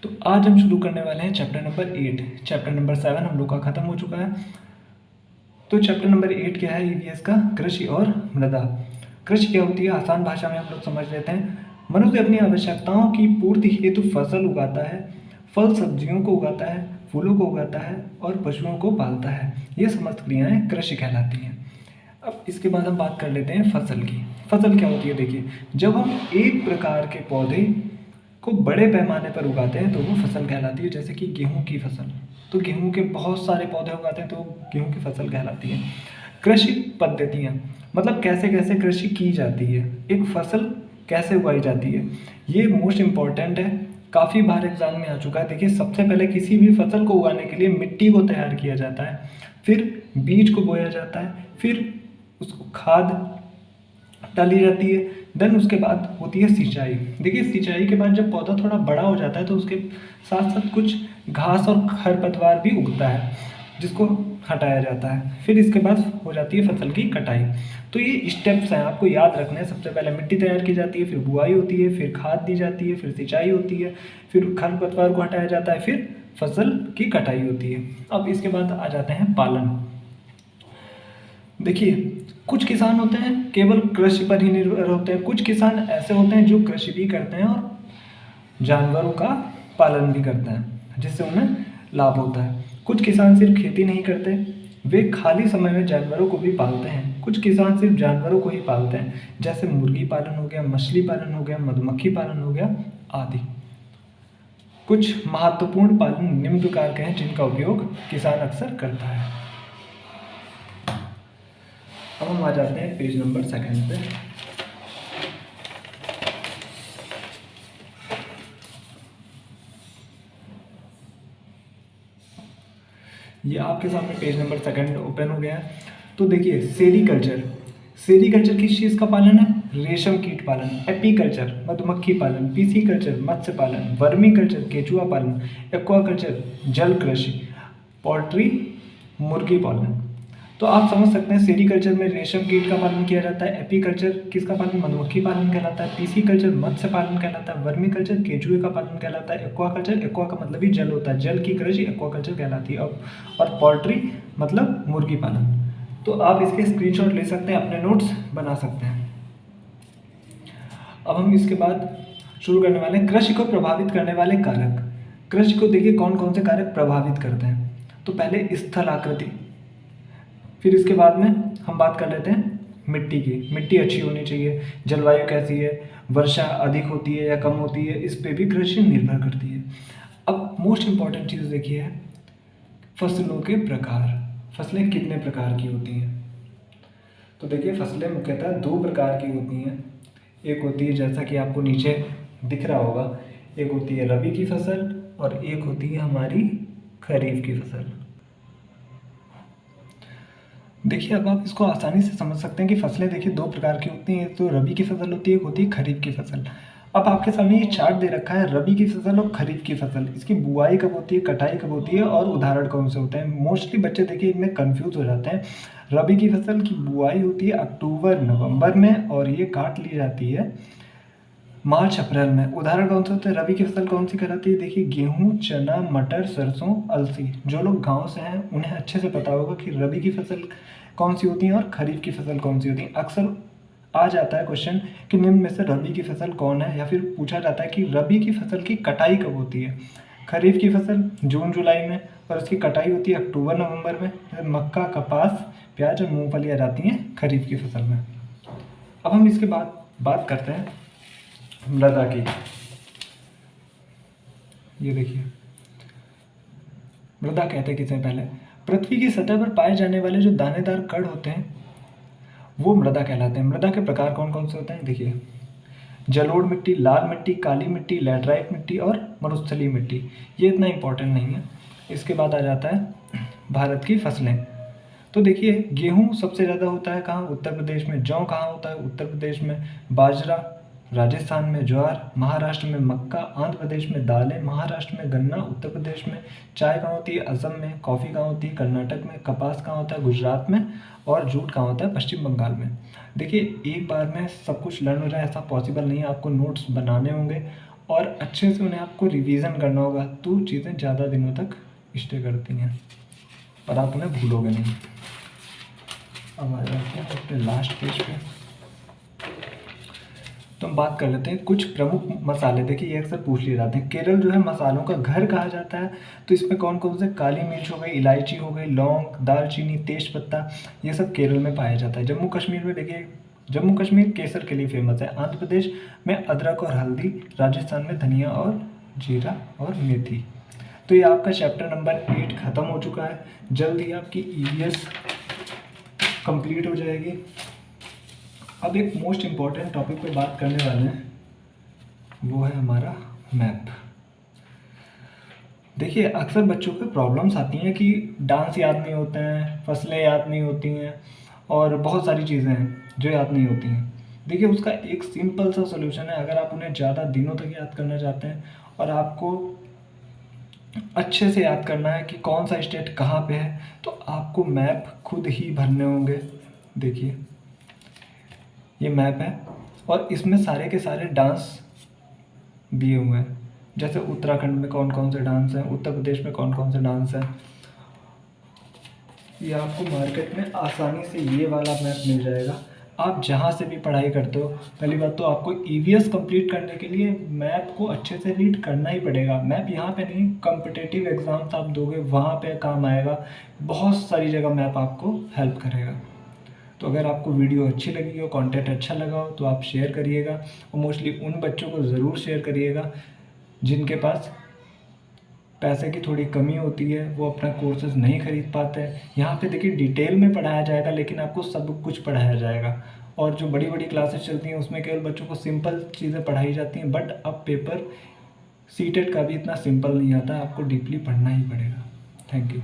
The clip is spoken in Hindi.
तो आज हम शुरू करने वाले हैं चैप्टर नंबर 8। चैप्टर नंबर 7 हम लोग का ख़त्म हो चुका है। तो चैप्टर नंबर 8 क्या है ईवीएस का? कृषि और मृदा। कृषि क्या होती है, आसान भाषा में हम लोग समझ लेते हैं। मनुष्य अपनी आवश्यकताओं की पूर्ति हेतु फसल उगाता है, फल सब्जियों को उगाता है, फूलों को उगाता है और पशुओं को पालता है। ये समस्त क्रियाएं कृषि कहलाती हैं। अब इसके बाद हम बात कर लेते हैं फसल की। फसल क्या होती है? देखिए, जब हम एक प्रकार के पौधे को बड़े पैमाने पर उगाते हैं तो वो फसल कहलाती है। जैसे कि गेहूं की फसल, तो गेहूं के बहुत सारे पौधे उगाते हैं तो गेहूं की फसल कहलाती है। कृषि पद्धतियाँ, मतलब कैसे कैसे कृषि की जाती है, एक फसल कैसे उगाई जाती है, ये मोस्ट इम्पॉर्टेंट है। काफ़ी बार एग्जाम में आ चुका है। देखिए, सबसे पहले किसी भी फसल को उगाने के लिए मिट्टी को तैयार किया जाता है, फिर बीज को बोया जाता है, फिर उसको खाद डाली जाती है, देन उसके बाद होती है सिंचाई। देखिए, सिंचाई के बाद जब पौधा थोड़ा बड़ा हो जाता है तो उसके साथ साथ कुछ घास और खरपतवार भी उगता है जिसको हटाया जाता है। फिर इसके बाद हो जाती है फसल की कटाई। तो ये स्टेप्स हैं, आपको याद रखने हैं। सबसे पहले मिट्टी तैयार की जाती है, फिर बुआई होती है, फिर खाद दी जाती है, फिर सिंचाई होती है, फिर खरपतवार को हटाया जाता है, फिर फसल की कटाई होती है। अब इसके बाद आ जाते हैं पालन। देखिए, कुछ किसान होते हैं केवल कृषि पर ही निर्भर होते हैं, कुछ किसान ऐसे होते हैं जो कृषि भी करते हैं और जानवरों का पालन भी करते हैं जिससे उन्हें लाभ होता है। कुछ किसान सिर्फ खेती नहीं करते, वे खाली समय में जानवरों को भी पालते हैं। कुछ किसान सिर्फ जानवरों को ही पालते हैं, जैसे मुर्गी पालन हो गया, मछली पालन हो गया, मधुमक्खी पालन हो गया आदि। कुछ महत्वपूर्ण पालन निम्न प्रकार के हैं जिनका उपयोग किसान अक्सर करता है। अब हम आ जाते हैं पेज नंबर 2 पे। ये आपके सामने पेज नंबर 2 ओपन हो गया है। तो देखिए, सेरीकल्चर। सेरीकल्चर किस चीज़ का पालन है? रेशम कीट पालन। एपीकल्चर मधुमक्खी पालन। पीसीकल्चर मत्स्य पालन। वर्मीकल्चर केचुआ पालन। एक्वाकल्चर जल कृषि। पोल्ट्री मुर्गी पालन। तो आप समझ सकते हैं, सेरीकल्चर में रेशम कीट का पालन किया जाता है। एपीकल्चर किसका पालन? मधुमक्खी पालन कहलाता है। पीसीकल्चर मत्स्य पालन कहलाता है। वर्मीकल्चर केचुए का पालन कहलाता है। एक्वाकल्चर, एक्वा का मतलब ही जल होता है, जल की कृषि एक्वाकल्चर कहलाती है। और पोल्ट्री मतलब मुर्गी पालन। तो आप इसके स्क्रीनशॉट ले सकते हैं, अपने नोट्स बना सकते हैं। अब हम इसके बाद शुरू करने वाले हैं कृषि को प्रभावित करने वाले कारक। कृषि को देखिए कौन कौन से कारक प्रभावित करते हैं। तो पहले स्थल आकृति, फिर इसके बाद में हम बात कर लेते हैं मिट्टी की। मिट्टी अच्छी होनी चाहिए, जलवायु कैसी है, वर्षा अधिक होती है या कम होती है, इस पे भी कृषि निर्भर करती है। अब मोस्ट इम्पॉर्टेंट चीज़ देखिए है फसलों के प्रकार। फसलें कितने प्रकार की होती हैं? तो देखिए, फसलें मुख्यतः 2 प्रकार की होती हैं। एक होती है जैसा कि आपको नीचे दिख रहा होगा, एक होती है रबी की फसल और एक होती है हमारी खरीफ की फसल। देखिए, अब आप इसको आसानी से समझ सकते हैं कि फसलें देखिए 2 प्रकार की होती हैं, एक तो रबी की फसल होती है, एक होती है खरीफ की फसल। अब आपके सामने ये चार्ट दे रखा है रबी की फसल और खरीफ की फसल। इसकी बुआई कब होती है, कटाई कब होती है और उदाहरण कौन से होते हैं। मोस्टली बच्चे देखिए इनमें कंफ्यूज हो जाते हैं। रबी की फसल की बुआई होती है अक्टूबर नवंबर में और ये काट ली जाती है मार्च अप्रैल में। उदाहरण कौन से होते हैं? रबी की फसल कौन सी कहलाती है? देखिए, गेहूँ, चना, मटर, सरसों, अलसी। जो लोग गाँव से हैं उन्हें अच्छे से पता होगा कि रबी की फसल कौन सी होती है और खरीफ की फसल कौन सी होती है। अक्सर आ जाता है क्वेश्चन कि निम्न में से रबी की फसल कौन है, या फिर पूछा जाता है कि रबी की फसल की कटाई कब होती है। खरीफ की फसल जून जुलाई में और उसकी कटाई होती है अक्टूबर नवंबर में। मक्का, कपास, प्याज और मूंगफली आ जाती हैं खरीफ की फसल में। अब हम इसके बाद बात करते हैं मृदा की। ये देखिए, मृदा कहते हैं किसे? पहले पृथ्वी की सतह पर पाए जाने वाले जो दानेदार कण होते हैं वो मृदा कहलाते हैं। मृदा के प्रकार कौन कौन से होते हैं? देखिए, जलोढ़ मिट्टी, लाल मिट्टी, काली मिट्टी, लैटराइट मिट्टी और मरुस्थलीय मिट्टी। ये इतना इंपॉर्टेंट नहीं है। इसके बाद आ जाता है भारत की फसलें। तो देखिए, गेहूँ सबसे ज़्यादा होता है कहाँ? उत्तर प्रदेश में। जौ कहाँ होता है? उत्तर प्रदेश में। बाजरा राजस्थान में। ज्वार महाराष्ट्र में। मक्का आंध्र प्रदेश में। दालें महाराष्ट्र में। गन्ना उत्तर प्रदेश में। चाय कहाँ होती है? असम में। कॉफ़ी कहाँ होती है? कर्नाटक में। कपास कहाँ होता है? गुजरात में। और जूट कहाँ होता है? पश्चिम बंगाल में। देखिए, एक बार में सब कुछ लर्न हो जाए ऐसा पॉसिबल नहीं है, आपको नोट्स बनाने होंगे और अच्छे से उन्हें आपको रिवीजन करना होगा, तो चीज़ें ज़्यादा दिनों तक स्टे करती हैं, पर आप उन्हें भूलोगे नहीं। अब आ जाते हैं अपने लास्ट पेज पे। तो हम बात कर लेते हैं कुछ प्रमुख मसाले। देखिए ये अक्सर पूछ लिए जाते हैं, केरल जो है मसालों का घर कहा जाता है, तो इसमें कौन कौन से, काली मिर्च हो गई, इलायची हो गई, लौंग, दालचीनी, तेज पत्ता, ये सब केरल में पाया जाता है। जम्मू कश्मीर में देखिए, जम्मू कश्मीर केसर के लिए फेमस है। आंध्र प्रदेश में अदरक और हल्दी, राजस्थान में धनिया और जीरा और मेथी। तो ये आपका चैप्टर नंबर 8 ख़त्म हो चुका है। जल्द ही आपकी ईवीएस कंप्लीट हो जाएगी। अब एक मोस्ट इम्पॉर्टेंट टॉपिक पे बात करने वाले हैं, वो है हमारा मैप। देखिए अक्सर बच्चों को प्रॉब्लम्स आती हैं कि डांस याद नहीं होते हैं, फसलें याद नहीं होती हैं, और बहुत सारी चीज़ें हैं जो याद नहीं होती हैं। देखिए उसका एक सिंपल सा सोल्यूशन है। अगर आप उन्हें ज़्यादा दिनों तक याद करना चाहते हैं और आपको अच्छे से याद करना है कि कौन सा स्टेट कहाँ पे है, तो आपको मैप खुद ही भरने होंगे। देखिए ये मैप है और इसमें सारे के सारे डांस दिए हुए हैं, जैसे उत्तराखंड में कौन कौन से डांस हैं, उत्तर प्रदेश में कौन कौन से डांस हैं। ये आपको मार्केट में आसानी से ये वाला मैप मिल जाएगा। आप जहाँ से भी पढ़ाई करते हो, पहली बात तो आपको ईवीएस कंप्लीट करने के लिए मैप को अच्छे से रीड करना ही पड़ेगा। मैप यहाँ पे नहीं, कॉम्पिटिटिव एग्ज़ाम्स आप दोगे वहाँ पे काम आएगा। बहुत सारी जगह मैप आपको हेल्प करेगा। तो अगर आपको वीडियो अच्छी लगी हो, कंटेंट अच्छा लगा हो, तो आप शेयर करिएगा, और मोस्टली उन बच्चों को ज़रूर शेयर करिएगा जिनके पास पैसे की थोड़ी कमी होती है, वो अपना कोर्सेज़ नहीं खरीद पाते हैं। यहाँ पे देखिए डिटेल में पढ़ाया जाएगा, लेकिन आपको सब कुछ पढ़ाया जाएगा। और जो बड़ी बड़ी क्लासेस चलती हैं उसमें केवल बच्चों को सिंपल चीज़ें पढ़ाई जाती हैं, बट अब पेपर सीटेट का भी इतना सिंपल नहीं आता, आपको डीपली पढ़ना ही पड़ेगा। Thank you.